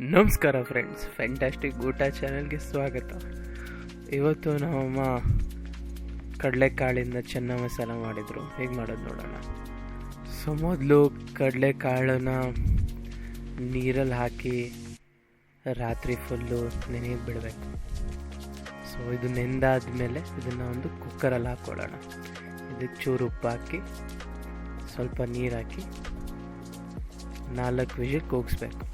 ನಮಸ್ಕಾರ friends, fantastic ಊಟ ಚಾನಲ್ಗೆ ಸ್ವಾಗತ. ಇವತ್ತು ನಮ್ಮಮ್ಮ ಕಡಲೆಕಾಳಿಂದ ಚೆನ್ನ ಮಸಾಲ ಮಾಡಿದರು. ಹೇಗೆ ಮಾಡೋದು ನೋಡೋಣ. ಸೊ ಮೊದಲು ಕಡಲೆಕಾಳನ್ನ ನೀರಲ್ಲಿ ಹಾಕಿ ರಾತ್ರಿ ಫುಲ್ಲು ನೆನೆಯಕ್ಕೆ ಬಿಡಬೇಕು. ಸೊ ಇದು ನೆಂದಾದ್ಮೇಲೆ ಇದನ್ನು ಒಂದು ಕುಕ್ಕರಲ್ಲಿ ಹಾಕ್ಕೊಳ್ಳೋಣ. ಇದಕ್ಕೆ ಚೂರು ಉಪ್ಪು ಹಾಕಿ ಸ್ವಲ್ಪ ನೀರು ಹಾಕಿ 4 ವಿಷಲ್ ಕೂಗಿಸ್ಬೇಕು.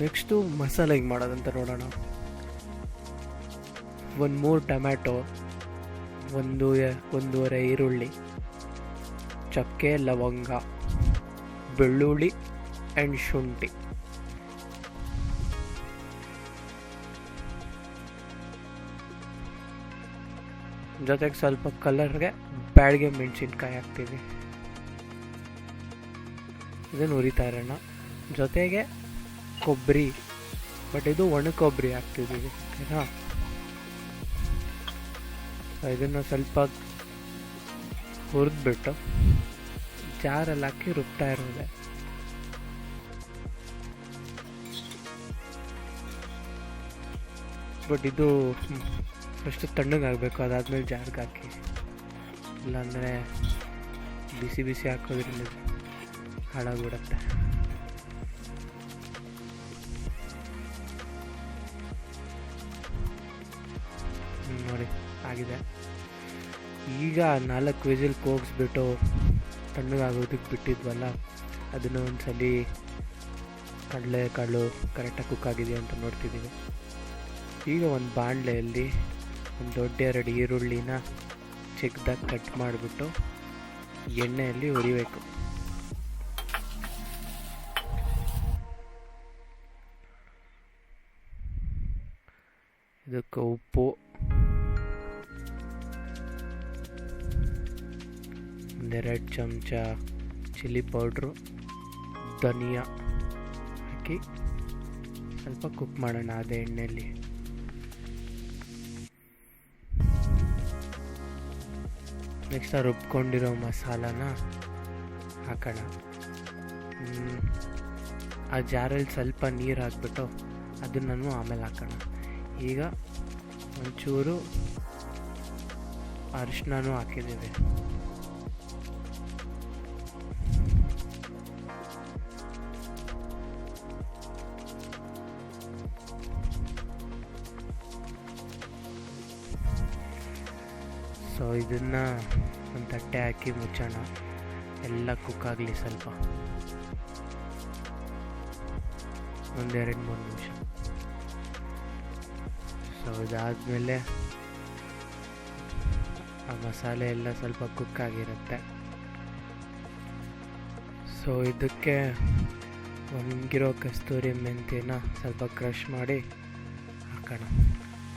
ನೆಕ್ಸ್ಟು ಮಸಾಲೆ ಹೇಗೆ ಮಾಡೋದಂತ ನೋಡೋಣ. 3 ಟೊಮ್ಯಾಟೊ, 1.5 ಈರುಳ್ಳಿ, ಚಕ್ಕೆ, ಲವಂಗ, ಬೆಳ್ಳುಳ್ಳಿ ಆ್ಯಂಡ್ ಶುಂಠಿ. ಜೊತೆಗೆ ಸ್ವಲ್ಪ ಕಲರ್ಗೆ ಬ್ಯಾಡಗೆ ಮೆಣಸಿನ್ಕಾಯಿ ಹಾಕ್ತೀವಿ. ಇದನ್ನು ಹುರಿತಾ ಇರೋಣ. ಜೊತೆಗೆ ಕೊಬ್ಬರಿ, ಬಟ್ ಇದು ಒಣ ಕೊಬ್ಬರಿ ಹಾಕ್ತಿದ್ದೀವಿ. ಓಕೆನಾ. ಇದನ್ನು ಸ್ವಲ್ಪ ಹುರಿದ್ಬಿಟ್ಟು ಜಾರಲ್ಲಿ ಹಾಕಿ ರುಬ್ತಾ ಇರೋದೆ. ಬಟ್ ಇದು ಫಸ್ಟ್ ತಣ್ಣಗಾಗಬೇಕು, ಅದಾದ್ಮೇಲೆ ಜಾರ್ಗೆ ಹಾಕಿ. ಇಲ್ಲಾಂದರೆ ಬಿಸಿ ಬಿಸಿ ಹಾಕೋದ್ರಿಂದ ಹಾಳಾಗ್ಬಿಡುತ್ತೆ. ನೋಡಿ ಆಗಿದೆ. ಈಗ 4 ವಿಸಿಲ್ ಕೂಗಿಸ್ಬಿಟ್ಟು ತಣ್ಣಗಾಗೋದಕ್ಕೆ ಬಿಟ್ಟಿದ್ವಲ್ಲ, ಅದನ್ನು ಒಂದ್ಸಲಿ ಕಡಲೆಕಾಳು ಕರೆಕ್ಟಾಗಿ ಕುಕ್ ಆಗಿದೆಯಾ ಅಂತ ನೋಡ್ತಿದ್ದೀವಿ. ಈಗ ಒಂದು ಬಾಣಲೆಯಲ್ಲಿ ಒಂದು ದೊಡ್ಡ 2 ಈರುಳ್ಳಿನ ಚಿಕ್ಕದಾಗಿ ಕಟ್ ಮಾಡಿಬಿಟ್ಟು ಎಣ್ಣೆಯಲ್ಲಿ ಹುರಿಬೇಕು. ಇದಕ್ಕೆ ಉಪ್ಪು, 2 ಚಮಚ ಚಿಲ್ಲಿ ಪೌಡ್ರು, ಧನಿಯಾ ಹಾಕಿ ಸ್ವಲ್ಪ ಕುಕ್ ಮಾಡೋಣ ಅದೇ ಎಣ್ಣೆಯಲ್ಲಿ. ನೆಕ್ಸ್ಟ್ ರುಬ್ಕೊಂಡಿರೋ ಮಸಾಲಾನ ಹಾಕೋಣ. ಆ ಜಾರಲ್ಲಿ ಸ್ವಲ್ಪ ನೀರು ಹಾಕ್ಬಿಟ್ಟು ಅದನ್ನು ಆಮೇಲೆ ಹಾಕೋಣ. ಈಗ ಒಂಚೂರು ಅರಿಶಿನೂ ಹಾಕಿದ್ದೀವಿ. ಸೊ ಇದನ್ನು ಒಂದು ತಟ್ಟೆ ಹಾಕಿ ಮುಚ್ಚೋಣ, ಎಲ್ಲ ಕುಕ್ ಆಗಲಿ ಸ್ವಲ್ಪ. 1-2-3 ನಿಮಿಷ. ಸೊ ಇದಾದಮೇಲೆ ಆ ಮಸಾಲೆ ಎಲ್ಲ ಸ್ವಲ್ಪ ಕುಕ್ ಆಗಿರುತ್ತೆ. ಸೊ ಇದಕ್ಕೆ ಒಣಗಿರೋ ಕಸ್ತೂರಿ ಮೆಂತ್ಯನ ಸ್ವಲ್ಪ ಕ್ರಷ್ ಮಾಡಿ ಹಾಕೋಣ.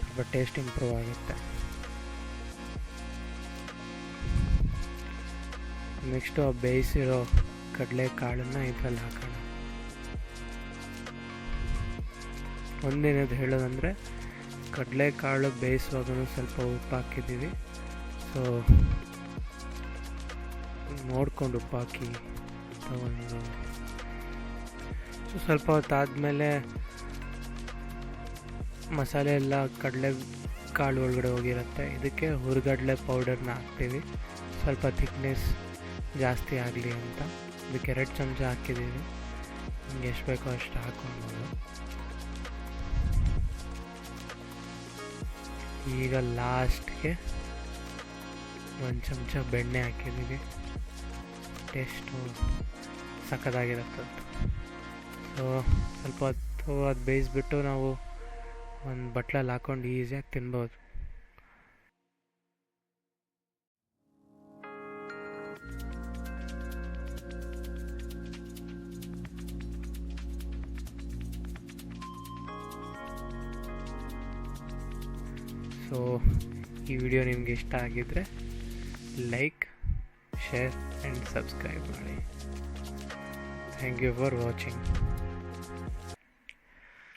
ಸ್ವಲ್ಪ ಟೇಸ್ಟ್ ಇಂಪ್ರೂವ್ ಆಗುತ್ತೆ. ನೆಕ್ಸ್ಟು ಆ ಬೇಯಿಸಿರೋ ಕಡಲೆಕಾಳನ್ನು ಇದರಲ್ಲಿ ಹಾಕೋಣ. ಒಂದೇನದು ಹೇಳೋದಂದರೆ, ಕಡಲೆಕಾಳು ಬೇಯಿಸುವಾಗೂ ಸ್ವಲ್ಪ ಉಪ್ಪು ಹಾಕಿದ್ದೀವಿ. ಸೊ ನೋಡ್ಕೊಂಡು ಉಪ್ಪು ಹಾಕಿ ತಗೊಂಡು ಸ್ವಲ್ಪ ಹೊತ್ತಾದಮೇಲೆ ಮಸಾಲೆ ಎಲ್ಲ ಕಡಲೆಕಾಳು ಒಳಗಡೆ ಹೋಗಿರುತ್ತೆ. ಇದಕ್ಕೆ ಹುರಿಗಡಲೆ ಪೌಡರ್ನ ಹಾಕ್ತೀವಿ, ಸ್ವಲ್ಪ ಥಿಕ್ನೆಸ್ ಜಾಸ್ತಿ ಆಗಲಿ ಅಂತ. ಇದಕ್ಕೆ 2 ಚಮಚ ಹಾಕಿದ್ದೀವಿ. ನಿಮ್ಗೆ ಎಷ್ಟು ಬೇಕೋ ಅಷ್ಟು ಹಾಕ್ಕೊಳ್ಬೋದು. ಈಗ ಲಾಸ್ಟ್ಗೆ 1 ಚಮಚ ಬೆಣ್ಣೆ ಹಾಕಿದ್ದೀವಿ. ಟೇಸ್ಟು ಸಖತ್ತಾಗಿರುತ್ತೆ. ಸೊ ಸ್ವಲ್ಪ ಹೊತ್ತು ಅದು ಬೇಯಿಸ್ಬಿಟ್ಟು ನಾವು ಒಂದು ಬಟ್ಲಲ್ಲಿ ಹಾಕ್ಕೊಂಡು ಈಸಿಯಾಗಿ ತಿನ್ಬೋದು. ಸೊ ಈ ವಿಡಿಯೋ ನಿಮಗೆ ಇಷ್ಟ ಆಗಿದ್ದರೆ ಲೈಕ್, share and subscribe ಮಾಡಿ. Thank you for watching.